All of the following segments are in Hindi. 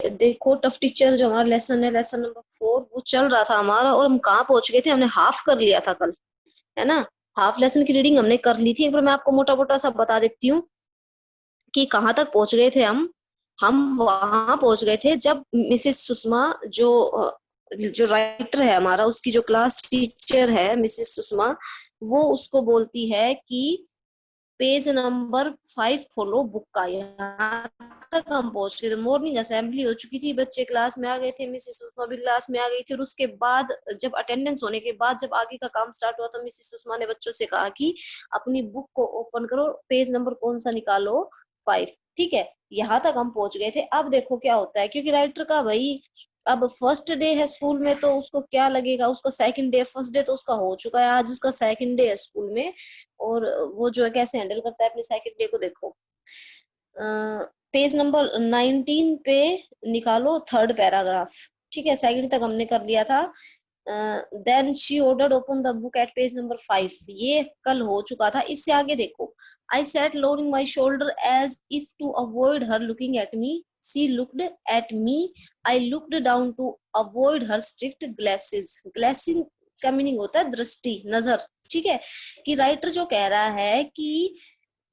देखो टफ टीचर जो हमारा लेसन है, लेसन नंबर 4 वो चल रहा था हमारा, और हम कहाँ पहुंच गए थे, हमने हाफ कर लिया था कल, है ना। हाफ लेसन की रीडिंग हमने कर ली थी। एक बार मैं आपको मोटा मोटा सा बता देती हूँ कि कहाँ तक पहुंच गए थे हम वहां पहुंच गए थे जब मिसेस सुषमा जो राइटर है हमारा, उसकी जो क्लास टीचर है मिसेस सुषमा, वो उसको बोलती है कि पेज नंबर 5 खोलो बुक का। यहाँ तक हम पहुंच गए थे। मॉर्निंग असेंबली हो चुकी थी, बच्चे क्लास में आ गए थे, मिसेस सुषमा भी क्लास में आ गई थी, और उसके बाद जब अटेंडेंस होने के बाद जब आगे का काम स्टार्ट हुआ तो मिसेस सुषमा ने बच्चों से कहा कि अपनी बुक को ओपन करो, पेज नंबर कौन सा निकालो, 5। ठीक है, यहाँ तक हम पहुंच गए थे। अब देखो क्या होता है, क्योंकि राइटर का भाई अब फर्स्ट डे है स्कूल में, तो उसको क्या लगेगा, उसका सेकंड डे, फर्स्ट डे तो उसका हो चुका है, आज उसका सेकंड डे है स्कूल में, और वो जो है कैसे हैंडल करता है अपने सेकंड डे को, देखो। पेज नंबर 19 पे निकालो थर्ड पैराग्राफ। ठीक है, सेकंड तक हमने कर लिया था। Then she ordered open the book at page number 5, ये कल हो चुका था। इससे आगे देखो, I set lowering my shoulder as if to avoid her looking at me, she looked at me, I looked down to avoid her strict glasses। ग्लासिंग का मीनिंग होता है दृष्टि, नजर। ठीक है, कि राइटर जो कह रहा है कि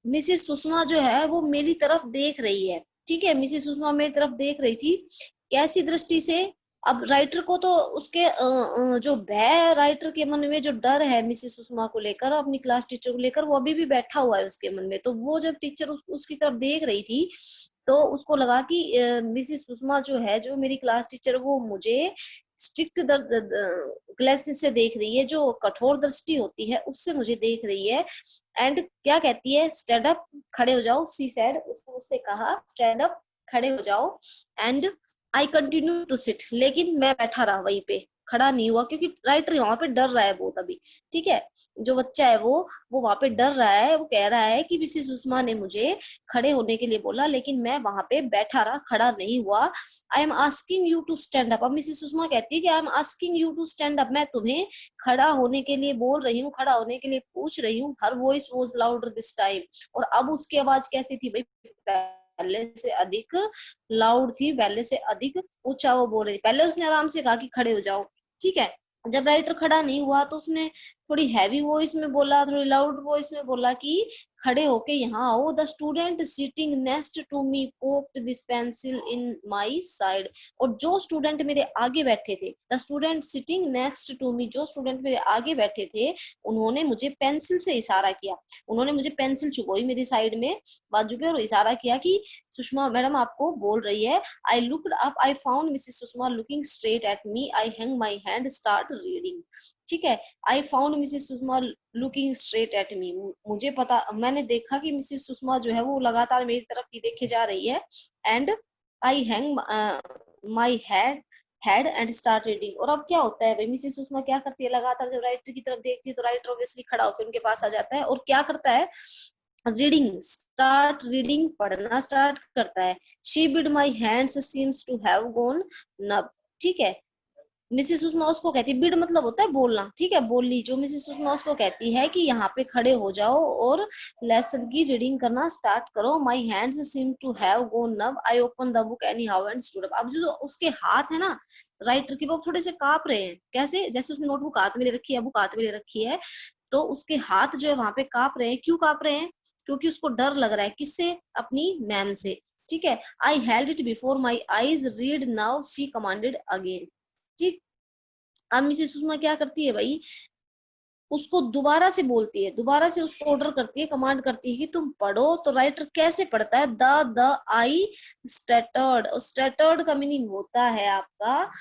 मिसेस सुषमा जो है वो मेरी तरफ देख रही है। ठीक है, मिसेस सुषमा मेरी तरफ देख रही थी, कैसी दृष्टि से। अब राइटर को तो उसके जो भय, राइटर के मन में जो डर है मिसेस सुषमा को लेकर, अपनी क्लास टीचर को लेकर, वो अभी भी बैठा हुआ है उसके मन में। तो वो जब टीचर उसकी तरफ देख रही थी तो उसको लगा कि मिसेस सुषमा जो है, जो मेरी क्लास टीचर, वो मुझे स्ट्रिक्ट ग्लासेस से देख रही है, जो कठोर दृष्टि होती है उससे मुझे देख रही है। एंड क्या कहती है, स्टैंड अप, खड़े हो जाओ, सी सेड, उसने उससे कहा स्टैंड अप, खड़े हो जाओ। And I continue to sit, लेकिन मैं बैठा रहा वहीं पे, खड़ा नहीं हुआ, क्योंकि राइटर वहां पे डर रहा है बहुत अभी। ठीक है, जो बच्चा है वो वहां पे डर रहा है, वो कह रहा है कि मिसेस उस्मा ने मुझे खड़े होने के लिए बोला, लेकिन मैं वहां पे बैठा रहा, खड़ा नहीं हुआ। I am asking you to stand up, अब मिसेस उस्मा कहती है कि I am asking you to stand up, मैं तुम्हें खड़ा होने के लिए बोल रही हूँ, खड़ा होने के लिए पूछ रही हूँ। Her voice was louder this time, और अब उसकी आवाज कैसी थी भाई, पहले से अधिक लाउड थी, पहले से अधिक ऊंचा वो बोल रही थी। पहले उसने आराम से कहा कि खड़े हो जाओ। ठीक है, जब राइटर खड़ा नहीं हुआ तो उसने थोड़ी हैवी वॉइस में बोला, थोड़ी लाउड वॉइस में बोला कि खड़े होके यहाँ आओ। The student sitting next to me poked this pencil in my side, और जो स्टूडेंट मेरे आगे बैठे थे, the student sitting next to me, जो स्टूडेंट मेरे आगे बैठे थे, उन्होंने मुझे पेंसिल से इशारा किया, उन्होंने मुझे पेंसिल चुभोई मेरी साइड में, बाजू पे, और इशारा किया कि सुषमा मैडम आपको बोल रही है। I looked up, I found Mrs Sushma looking straight at me, I hang my hand, start reading. ठीक है, I found Mrs Sushma looking straight at me, मुझे पता, मैंने देखा कि मिसेस सुषमा जो है वो लगातार मेरी तरफ ही देखे जा रही है। And I hang my head and start reading, और अब क्या होता है भाई, मिसेस सुषमा क्या करती है, लगातार जब राइटर की तरफ देखती है तो राइटर ऑब्वियसली खड़ा होकर उनके पास आ जाता है, और क्या करता है, रीडिंग, स्टार्ट रीडिंग, पढ़ना स्टार्ट करता है। She bid my hands seems to have gone numb. ठीक है, मिसेस सुषमा उसको कहती है, बिड मतलब होता है बोलना, ठीक है, बोली, जो मिसेस सुषमा उसको कहती है कि यहाँ पे खड़े हो जाओ और लेसन की रीडिंग करना स्टार्ट करो। My hands seem to have gone numb, I open the book anyhow and stood up. अब जो उसके हाथ है ना राइटर की, वो थोड़े से कांप रहे हैं, कैसे, जैसे उसने नोटबुक हाथ में ले रखी है, बुक हाथ में ले रखी है, तो उसके हाथ जो है वहां पे कांप रहे हैं। क्यों कांप रहे हैं, क्योंकि उसको डर लग रहा है, किससे, अपनी मैम से। ठीक है, I held it before my eyes, read now, she commanded again. ठीक, अब मिसेस सुषमा क्या करती है भाई, उसको दोबारा से बोलती है, दोबारा से उसको ऑर्डर करती है, कमांड करती है कि तुम पढ़ो। तो राइटर कैसे पढ़ता है, द आई स्टैटर्ड, और स्टैटर्ड का मीनिंग होता है आपका,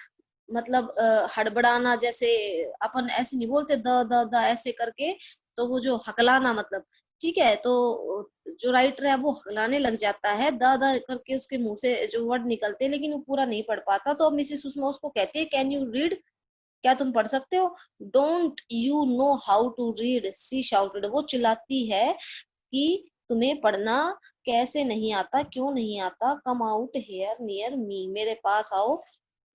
मतलब हड़बड़ाना, जैसे अपन ऐसे नहीं बोलते द ऐसे करके, तो वो जो हकलाना मतलब। ठीक है, तो जो राइटर है वो हकलाने लग जाता है, द करके उसके मुंह से जो वर्ड निकलते हैं, लेकिन वो पूरा नहीं पढ़ पाता। तो अब मिसेस सुषमा उसको कहती है, कैन यू रीड, क्या तुम पढ़ सकते हो। Don't you know how to read, she shouted, वो चिल्लाती है कि तुम्हें पढ़ना कैसे नहीं आता, क्यों नहीं आता, come out here near me, मेरे पास आओ,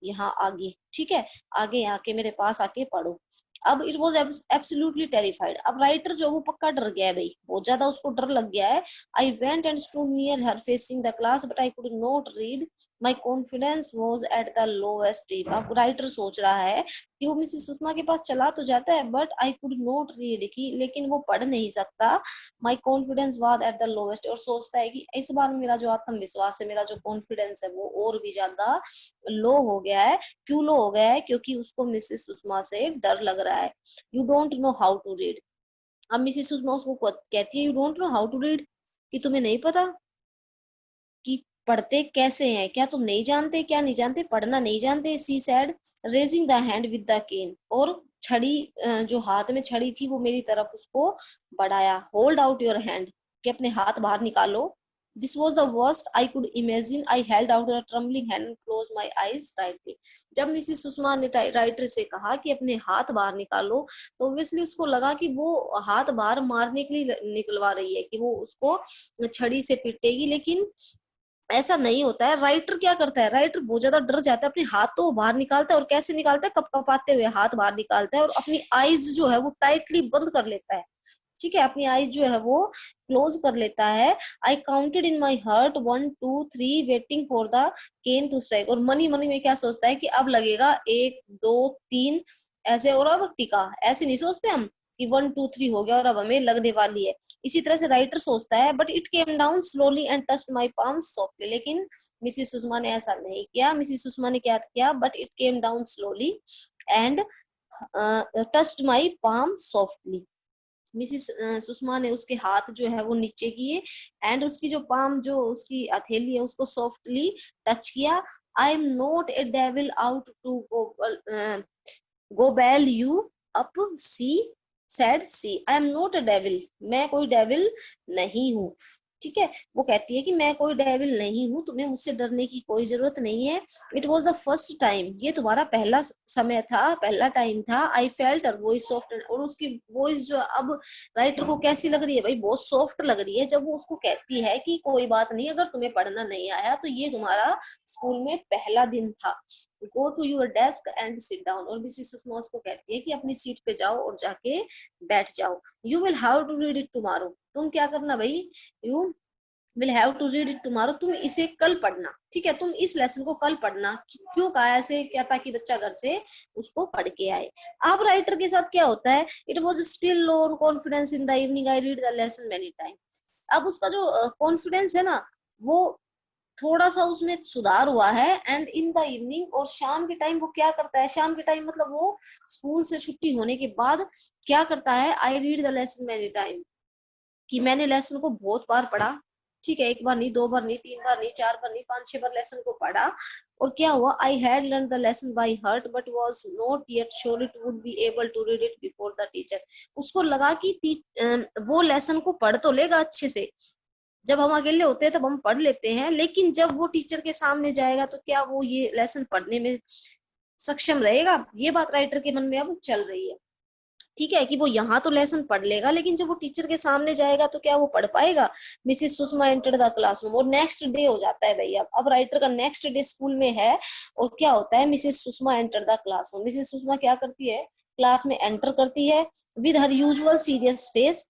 यहाँ आगे। ठीक है, आगे आके मेरे पास आके पढ़ो। अब इट वॉज एब्सोल्युटली टेरिफाइड, अब राइटर जो वो पक्का डर गया है भाई, बहुत ज्यादा उसको डर लग गया है। I went and stood near her facing the class but I could not read my confidence was at the lowest tip. अब राइटर सोच रहा है कि वो मिसेस सुषमा के पास चला तो जाता है, but I could not read की, लेकिन वो पढ़ नहीं सकता। My confidence was at the lowest, और सोचता है कि इस बार मेरा जो आत्मविश्वास है, मेरा जो कॉन्फिडेंस है, वो और भी ज्यादा लो हो गया है। क्यों लो हो गया है? क्योंकि उसको मिसेस सुषमा से डर लग रहा है। You don't know how to read. अब मिसेस सुषमा उसको कहती है, you don't know how to read, कि तुम्हें नहीं पता कि पढ़ते कैसे हैं, क्या तुम नहीं जानते, क्या नहीं जानते, पढ़ना नहीं जानते। She said raising the hand with the cane, और छड़ी, जो हाथ में छड़ी थी वो मेरी तरफ उसको बढ़ाया। होल्ड आउट योर हैंड, कि अपने हाथ बाहर निकालो। This was the worst I could imagine. I held out a trembling hand and close my eyes tightly. जब मिसिस सुषमा ने राइटर से कहा कि अपने हाथ बाहर निकालो, तो ऑब्वियसली उसको लगा कि वो हाथ बाहर मारने के लिए निकलवा रही है, कि वो उसको छड़ी से पीटेगी, लेकिन ऐसा नहीं होता है। राइटर क्या करता है? राइटर बहुत ज्यादा डर जाता है, अपने हाथ तो वो बाहर निकालता है, और कैसे निकालता है? कपकपाते हुए हाथ बाहर निकालता है, और अपनी आईज जो है वो टाइटली बंद कर लेता है। ठीक है, अपनी आईज जो है वो क्लोज कर लेता है। I counted in my heart 1 2 3, waiting for the cane to strike. और मनी मनी में क्या सोचता है कि अब लगेगा 1 2 3 ऐसे, और अब टिका। ऐसे नहीं सोचते हम कि 1 2 3 हो गया और अब हमें लगने वाली है। इसी तरह से राइटर सोचता है, but it came down slowly and touched my palm softly. लेकिन मिसिस सुषमा ने ऐसा नहीं किया। मिसिस सुषमा ने क्या किया? But it came down slowly and touched my palm softly. Mrs Sushma ने उसके हाथ जो है वो नीचे किए, एंड उसकी जो पाम, जो उसकी हथेली है, उसको सॉफ्टली टच किया। I am not a devil out to gobble you up, she said she. I am not a devil, मैं कोई डेविल नहीं हूँ। ठीक है, वो कहती है कि मैं कोई डेविल नहीं हूँ, तुम्हें मुझसे डरने की कोई जरूरत नहीं है। It was the first time, ये तुम्हारा पहला समय था, पहला टाइम था। I felt her voice soft, और उसकी वॉइस जो अब राइटर को कैसी लग रही है भाई? बहुत सॉफ्ट लग रही है, जब वो उसको कहती है कि कोई बात नहीं, अगर तुम्हें पढ़ना नहीं आया तो ये तुम्हारा स्कूल में पहला दिन था। Go to your desk and sit down. और मिसिस सुषमा उसको कहती है कि अपनी सीट पे जाओ और जाके बैठ जाओ। You will have to read it tomorrow, तुम क्या करना भाई? You will have to read it tomorrow, तुम इसे कल पढ़ना। ठीक है, तुम इस लेसन को कल पढ़ना। क्यों कहा ऐसे? क्या? ताकि बच्चा घर से उसको पढ़ के आए। अब राइटर के साथ क्या होता है? It was still low on confidence in the evening, I read the lesson many time. अब उसका जो कॉन्फिडेंस है ना, वो थोड़ा सा उसमें सुधार हुआ है। एंड इन द इवनिंग, और शाम के टाइम वो क्या करता है? शाम के टाइम मतलब वो स्कूल से छुट्टी होने के बाद क्या करता है? I read the lesson many time, कि मैंने लेसन को बहुत बार पढ़ा। ठीक है, एक बार नहीं, दो बार नहीं, तीन बार नहीं, चार बार नहीं, 5 6 बार लेसन को पढ़ा। और क्या हुआ? I had learn the lesson by heart but was not yet sure it would be able to read it before the teacher. उसको लगा कि वो लेसन को पढ़ तो लेगा अच्छे से, जब हम अकेले होते हैं तब हम पढ़ लेते हैं, लेकिन जब वो टीचर के सामने जाएगा तो क्या वो ये लेसन पढ़ने में सक्षम रहेगा? ये बात राइटर के मन में अब चल रही है। ठीक है, कि वो यहाँ तो लेसन पढ़ लेगा, लेकिन जब वो टीचर के सामने जाएगा तो क्या वो पढ़ पाएगा? Mrs Sushma enter the classroom, और नेक्स्ट डे हो जाता है भैया। अब राइटर का नेक्स्ट डे स्कूल में है, और क्या होता है? Mrs Sushma enter the classroom. Mrs Sushma क्या करती है? क्लास में एंटर करती है with her usual serious face,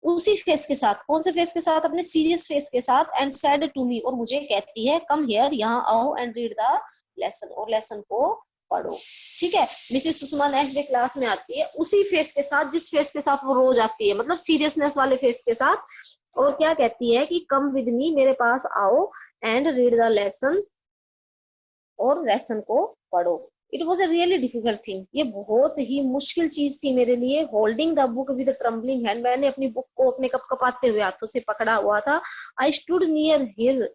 उसी फेस के साथ। कौन से फेस के साथ? अपने सीरियस फेस के साथ। एंड सेड टू मी, और मुझे कहती है, कम हियर, यहाँ आओ, एंड रीड द लेसन, और लेसन को पढ़ो। ठीक है, Mrs Sushma next day class में आती है उसी फेस के साथ, जिस फेस के साथ वो रोज आती है, मतलब सीरियसनेस वाले फेस के साथ। और क्या कहती है कि कम विद मी, मेरे पास आओ, एंड रीड द लेसन, और लेसन को पढ़ो। It was a really difficult thing, ये बहुत ही मुश्किल चीज थी मेरे लिए। Holding the book with trembling hand, मैंने अपनी बुक को अपने कपकपाते हुए हाथों से पकड़ा हुआ था। I stood near here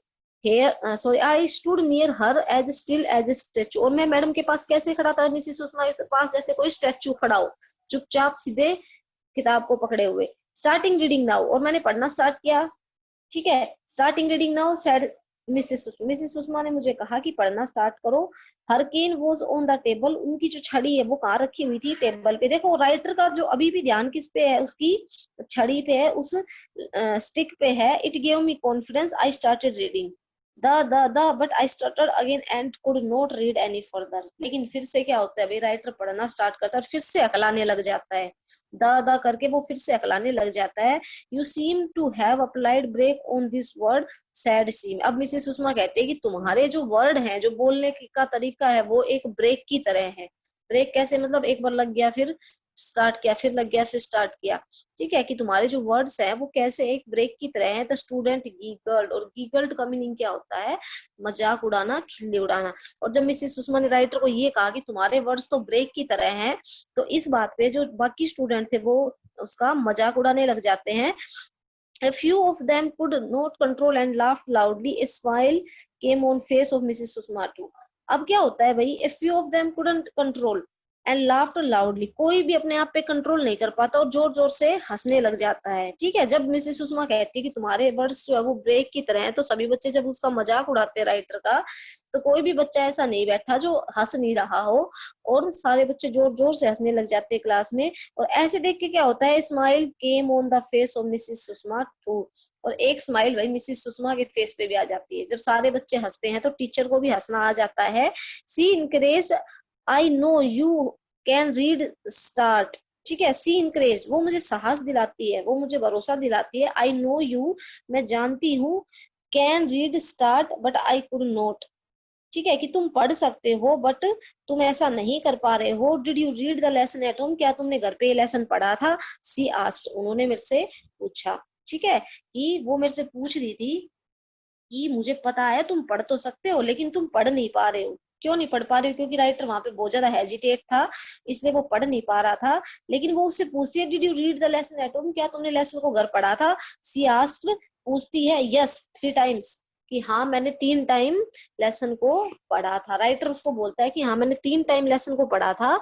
hair sorry I stood near her as still as a statue. और मैं मैडम के पास कैसे खड़ा था? मिसिस सुषमा के पास जैसे कोई स्टेचू खड़ा हो, चुपचाप सीधे किताब को पकड़े हुए। स्टार्टिंग रीडिंग नाउ, और मैंने पढ़ना स्टार्ट किया। ठीक है, starting reading now said Mrs Sushma. Mrs Sushma ने मुझे कहा कि पढ़ना स्टार्ट करो। हर केन वॉज ऑन द टेबल, उनकी जो छड़ी है वो कहाँ रखी हुई थी? टेबल पे। देखो राइटर का जो अभी भी ध्यान किस पे है? उसकी छड़ी पे है, उस स्टिक पे है। It gave me confidence, I started reading. The but I started again and could not read any further. लेकिन फिर से क्या होता है भाई, राइटर पढ़ना स्टार्ट करता है, फिर से अकलाने लग जाता है, द करके वो फिर से अकलाने लग जाता है। You seem to have applied brake on this word said seem. अब मिसेस सुषमा कहते हैं कि तुम्हारे जो वर्ड हैं, जो बोलने का तरीका है, वो एक ब्रेक की तरह है। ब्रेक कैसे, मतलब एक बार लग गया फिर स्टार्ट किया, फिर लग गया फिर स्टार्ट किया। ठीक है, कि तुम्हारे जो वर्ड्स हैं वो कैसे एक ब्रेक की तरह है। द स्टूडेंट गीगल्ड, और गीगल्ड का मीनिंग क्या होता है, मजाक उड़ाना, खिल्ली उड़ाना। और जब मिसेस सुषमा ने राइटर को ये कहा कि तुम्हारे वर्ड्स तो ब्रेक की तरह हैं, तो इस बात पे जो बाकी स्टूडेंट थे वो उसका मजाक उड़ाने लग जाते हैं। A few of them could not control and laughed loudly. A smile came on face of Mrs. Susma too. अब क्या होता है भाई, a few of them couldn't control and laughed loudly. कोई भी अपने आप पे कंट्रोल नहीं कर पाता और जोर जोर से हंसने लग जाता है। ठीक है, जब मिसेस सुषमा कहती है कि तुम्हारे वर्ड्स जो है वो ब्रेक की तरह है, तो सभी बच्चे जब उसका मजाक उड़ाते हैं राइटर का, तो कोई भी बच्चा ऐसा नहीं बैठा जो हंस नहीं रहा हो, और सारे बच्चे जोर जोर से हंसने लग जाते हैं क्लास में। और ऐसे देख के क्या होता है, smile came on the face of Mrs Sushma too. और एक स्माइल भाई मिसेस सुषमा के फेस पे भी आ जाती है। जब सारे बच्चे हंसते हैं तो टीचर को भी हंसना आ जाता है। She encourage, I know you can read start. ठीक है, सी इनकरेज, वो मुझे साहस दिलाती है, वो मुझे भरोसा दिलाती है। आई नो यू, मैं जानती हूँ, can read start but I could not. ठीक है, कि तुम पढ़ सकते हो बट तुम ऐसा नहीं कर पा रहे हो। Did you read the lesson at home, क्या तुमने घर पे ये लेसन पढ़ा था। सी आस्क्ड, उन्होंने मेरे से पूछा। ठीक है, कि वो मेरे से पूछ रही थी कि मुझे पता है तुम पढ़ तो सकते हो लेकिन तुम पढ़ नहीं पा रहे हो। क्यों नहीं पढ़ पा रहे हो, क्योंकि राइटर वहां पे बहुत ज्यादा हेजिटेट था, इसलिए वो पढ़ नहीं पा रहा था। लेकिन वो उससे पूछती है, did you read the lesson at home, क्या तुमने लेसन को घर पढ़ा था। सी आस्क्ड, पूछती है, यस 3 टाइम्स, कि हाँ मैंने 3 टाइम लेसन को पढ़ा था। राइटर उसको बोलता है कि हाँ मैंने 3 टाइम लेसन को पढ़ा था।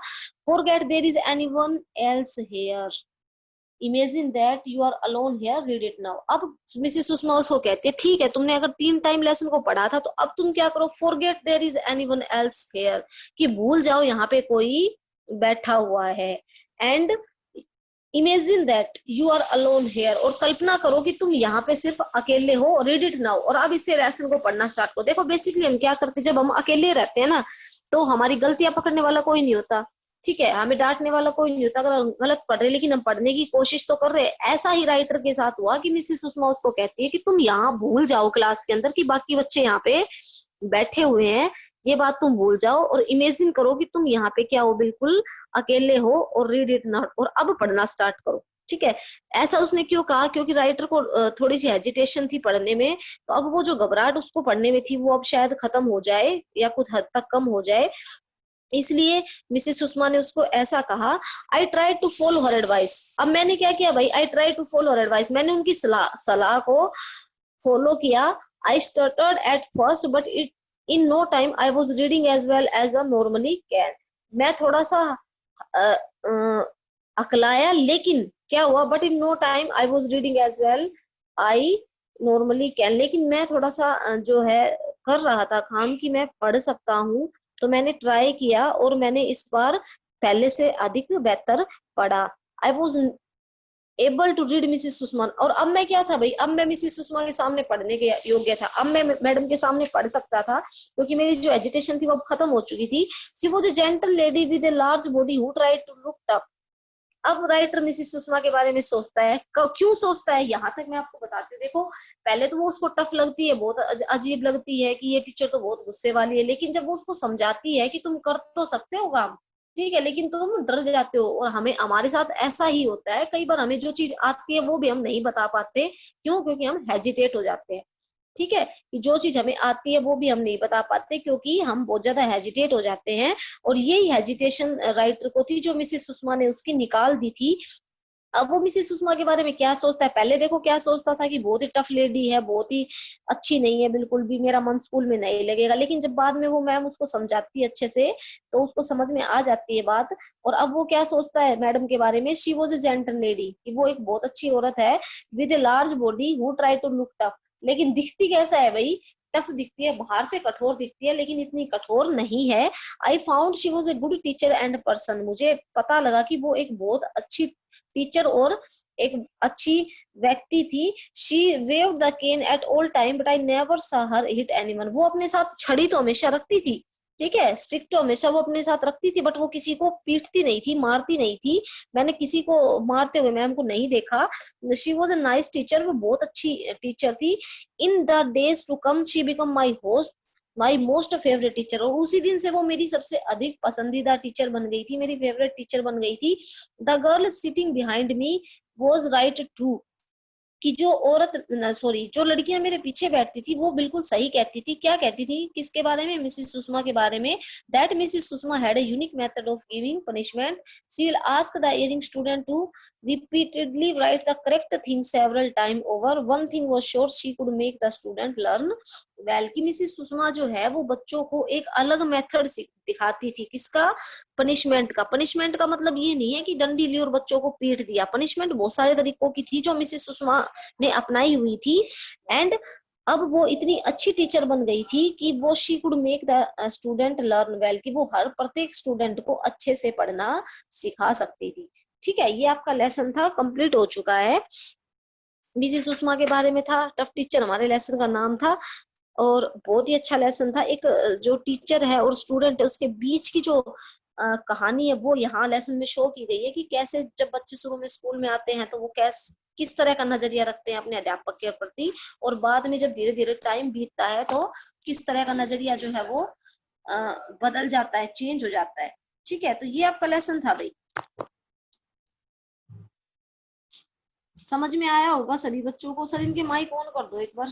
Forget there is anyone else here, imagine that you are alone here, read it now. अब मिसेस सुषमा उसको कहती है, ठीक है तुमने अगर 3 टाइम लेसन को पढ़ा था तो अब तुम क्या करो, forget there is anyone else here, कि भूल जाओ यहाँ पे कोई बैठा हुआ है। And imagine that you are alone here, और कल्पना करो कि तुम यहाँ पे सिर्फ अकेले हो। रीड इट नाउ, और अब इसे लेसन को पढ़ना स्टार्ट करो। देखो बेसिकली हम क्या करते हैं, जब हम अकेले रहते हैं ना, तो हमारी गलतियां पकड़ने वाला कोई नहीं होता। ठीक है, हमें डांटने वाला कोई नहीं होता अगर हम गलत पढ़ रहे, लेकिन हम पढ़ने की कोशिश तो कर रहे हैं। ऐसा ही राइटर के साथ हुआ कि मिसेस सुषमा उसको कहती है कि तुम यहाँ भूल जाओ क्लास के अंदर कि बाकी बच्चे यहाँ पे बैठे हुए हैं, ये बात तुम भूल जाओ, और इमेजिन करो कि तुम यहाँ पे क्या हो, बिल्कुल अकेले हो, और रीड इट नॉट, और अब पढ़ना स्टार्ट करो। ठीक है, ऐसा उसने क्यों कहा, क्योंकि राइटर को थोड़ी सी हेजिटेशन थी पढ़ने में, तो अब वो जो घबराहट उसको पढ़ने में थी वो अब शायद खत्म हो जाए या कुछ हद तक कम हो जाए, इसलिए मिसेस सुषमा ने उसको ऐसा कहा। I try to follow her advice, अब मैंने क्या किया भाई, I try to follow her advice, मैंने उनकी सलाह सलाह को फॉलो किया। I started at first but it in no time I was reading as well as a normally can. मैं थोड़ा सा अ, अ, अकलाया, लेकिन क्या हुआ, but in no time I was reading as well I normally can, लेकिन मैं थोड़ा सा जो है कर रहा था काम कि मैं पढ़ सकता हूँ, तो मैंने ट्राई किया और मैंने इस बार पहले से अधिक बेहतर पढ़ा। I was able to read Mrs Sushma, और अब मैं क्या था भाई, अब मैं मिसिस सुषमा के सामने पढ़ने के योग्य था, अब मैं मैडम के सामने पढ़ सकता था, क्योंकि मेरी जो एजुटेशन थी वो अब खत्म हो चुकी थी। She was a gentle lady with a large body who tried to look tough. अब राइटर मिसिस सुषमा के बारे में सोचता है, क्यों सोचता है, यहाँ तक मैं आपको बताती हूँ। देखो पहले तो वो उसको टफ लगती है, बहुत अजीब लगती है कि ये टीचर तो बहुत गुस्से वाली है, लेकिन जब वो उसको समझाती है कि तुम कर तो सकते हो काम, ठीक है, लेकिन तुम डर जाते हो, और हमें हमारे साथ ऐसा ही होता है कई बार, हमें जो चीज आती है वो भी हम नहीं बता पाते, क्यों, क्योंकि हम हेजिटेट हो जाते हैं। ठीक है, कि जो चीज हमें आती है वो भी हम नहीं बता पाते क्योंकि हम बहुत ज्यादा हेजिटेट हो जाते हैं। और यही हेजिटेशन राइटर को थी जो मिसेस सुषमा ने उसकी निकाल दी थी। अब वो मिसेस सुषमा के बारे में क्या सोचता है, पहले देखो क्या सोचता था कि बहुत ही टफ लेडी है, बहुत ही अच्छी नहीं है बिल्कुल भी, मेरा मन स्कूल में नहीं लगेगा, लेकिन जब बाद में वो मैम उसको समझाती है अच्छे से तो उसको समझ में आ जाती है बात। और अब वो क्या सोचता है मैडम के बारे में, she was a gentle lady, कि वो एक बहुत अच्छी औरत है, with a large body who try to look tough. लेकिन दिखती कैसा है भाई, टफ दिखती है, बाहर से कठोर दिखती है लेकिन इतनी कठोर नहीं है। I found she was a good teacher and person, मुझे पता लगा कि वो एक बहुत अच्छी टीचर और एक अच्छी व्यक्ति थी। She wave the cane at all time but I never saw her hit anyone. वो अपने साथ छड़ी तो हमेशा रखती थी, ठीक है, स्टिक तो हमेशा वो अपने साथ रखती थी, बट वो किसी को पीटती नहीं थी, मारती नहीं थी। मैंने किसी को मारते हुए मैम को नहीं देखा। She was a nice teacher, वो बहुत अच्छी टीचर थी। In the days to come she become my host, my most favourite teacher. और उसी दिन से वो मेरी सबसे अधिक पसंदीदा टीचर बन गई थी, मेरी फेवरेट टीचर बन गई थी। The girl sitting behind me was right true, कि जो औरत, सॉरी, जो लड़कियां मेरे पीछे बैठती थी वो बिल्कुल सही कहती थी। क्या कहती थी, किसके बारे में, मिसिस सुषमा के बारे में। That Mrs Sushma had a unique method of giving punishment. She will ask the erring student to repeatedly write the correct thing several time over. One thing was sure, she could make the student learn well। कि मिसिस सुषमा जो है वो बच्चों को एक अलग मेथड दिखाती थी, किसका, पनिशमेंट का। पनिशमेंट का मतलब ये नहीं है कि डंडी ली और बच्चों को पीट दिया। पनिशमेंट बहुत सारे तरीकों की थी जो मिसिस सुषमा ने अपनाई हुई थी। एंड अब वो इतनी अच्छी टीचर बन गई थी कि वो she could make the student learn well, कि वो हर प्रत्येक स्टूडेंट को अच्छे से पढ़ना सिखा सकती थी। ठीक है, ये आपका लेसन था, कंप्लीट हो चुका है। मिसिस सुषमा के बारे में था, टफ टीचर हमारे लेसन का नाम था, और बहुत ही अच्छा लेसन था। एक जो टीचर है और स्टूडेंट है उसके बीच की जो कहानी है वो यहाँ लेसन में शो की गई है, कि कैसे जब बच्चे शुरू में स्कूल में आते हैं तो वो किस तरह का नजरिया रखते हैं अपने अध्यापक के प्रति, और बाद में जब धीरे धीरे टाइम बीतता है तो किस तरह का नजरिया जो है वो बदल जाता है, चेंज हो जाता है। ठीक है, तो ये आपका लेसन था भाई। समझ में आया होगा सभी बच्चों को। सर इनके माइक ऑन कर दो एक बार।